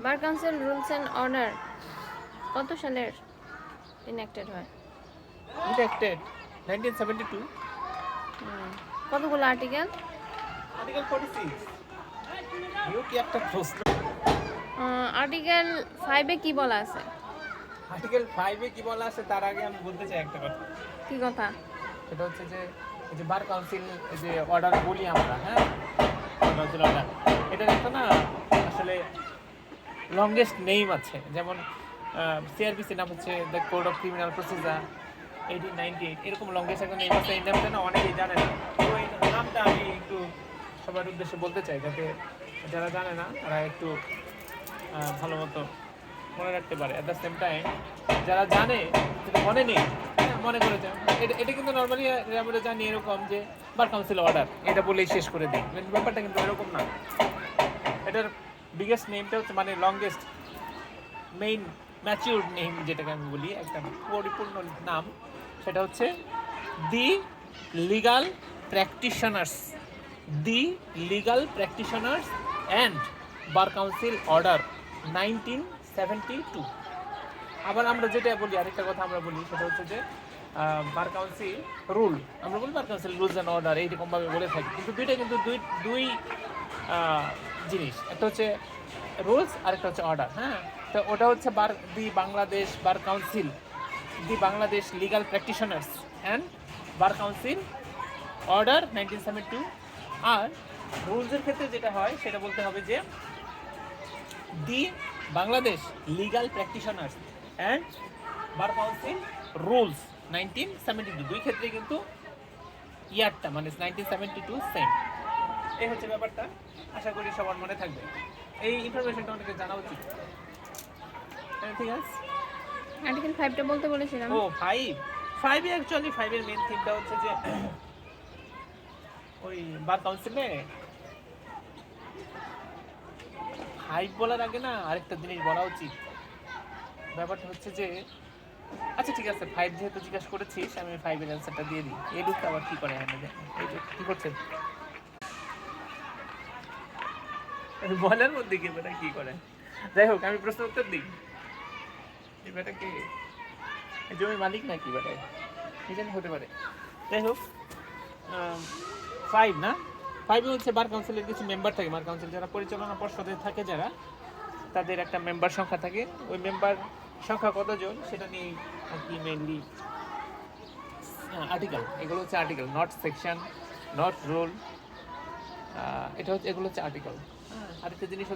Bar council rules and order কত সালের ইনঅ্যাক্টেড হয়? ইনঅ্যাক্টেড 1972। কতগুলো আর্টিকেল? আর্টিকেল 46। ইউ কি একটা প্রশ্ন! আর্টিকেল 5-এ কি বলা আছে? আর্টিকেল 5-এ কি বলা আছে তার আগে আমি বলতে চাই একটা কথা। কি কথা? সেটা হচ্ছে যে এই যে বার কাউন্সিল যে অর্ডার বলি আমরা, হ্যাঁ, কাউন্সিল অর্ডার, এটার একটা না আসলে লংগেস্ট নেম আছে। যেমন সিআরপিসি নাম হচ্ছে the code of criminal procedure 1898, এরকম লংগেস্ট একটা নেম আছে। এই নামটা না অনেকেই জানে না। তো এই নামটা আমি একটু সবার উদ্দেশ্যে বলতে চাই, যাতে যারা জানে না তারা একটু ভালো মতো মনে রাখতে পারে। অ্যাট দ্য সেম টাইম যারা জানে সেটা মনে নেই, মনে করে যায়। এটা কিন্তু নর্মালি আমরা জানি এরকম যে বার কাউন্সিল অর্ডার এটা বলেই শেষ করে দিই, ব্যাপারটা কিন্তু এরকম না। এটার বিগেস্ট নেমটা হচ্ছে মানে লংগেস্ট মেইন ম্যাচিউরড নেম যেটাকে আমি বলি, একটা পরিপূর্ণ নাম, সেটা হচ্ছে the legal practitioners, the legal practitioners and bar council order 1972। আবার আমরা যেটা বলি, আরেকটা কথা আমরা বলি, সেটা হচ্ছে যে বার কাউন্সিল রুল, আমরা বলি বার কাউন্সিল রুলস অ্যান্ড অর্ডার, এইরকমভাবে বলে থাকি। কিন্তু দুইটা কিন্তু দুই জিনিস, একটা হচ্ছে রুলস আর একটা হচ্ছে অর্ডার। হ্যাঁ, তো ওটা হচ্ছে the Bangladesh bar council, the Bangladesh legal practitioners and bar council order 1972। আর রুলসের ক্ষেত্রে যেটা হয় সেটা বলতে হবে যে the Bangladesh legal practitioners and bar council rules 1972। দুই ক্ষেত্রে কিন্তু ইয়ারটা মানে 1972 সেম। এই হচ্ছে ব্যাপারটা, আশা করি সবার মনে থাকবে। এই ইনফরমেশনটা অনেকে জানা উচিত। Anything else? আর্টিকেল 5টা বলতে বলেছিলাম। ও 5 অ্যাকচুয়ালি 5-এর মেইন থিমটা হচ্ছে যে ওই বার কাউন্সিলে 5 বলার আগে না আরেকটা জিনিস বলা উচিত। ব্যাপারটা হচ্ছে যে আচ্ছা ঠিক আছে, 5 যেহেতু জিজ্ঞাসা করেছিস আমি 5-এর অ্যান্সারটা দিয়ে দিই। এই লোকটা আবার কি করে? এই যে কি করছে বলার মধ্যে কি বেটা কি করে? যাই হোক, আমি প্রশ্ন উত্তর দিই। এই বেটা কে? এই জমির মালিক নাকি বেটা? কি জানি হতে পারে। যাই হোক, 5 না, 5 হচ্ছে বার কাউন্সিলের কিছু মেম্বার থাকে। বার কাউন্সিল যারা পরিচালনা পর্ষদে থাকে, যারা তাদের একটা মেম্বার সংখ্যা থাকে। ওই মেম্বার সংখ্যা কতজন সেটা নিয়ে আর কি মেইনলি আর্টিকেল। এগুলো হচ্ছে article, not section, not rule. এটা হচ্ছে, এগুলো হচ্ছে আর্টিকেল। আরেকটা জিনিস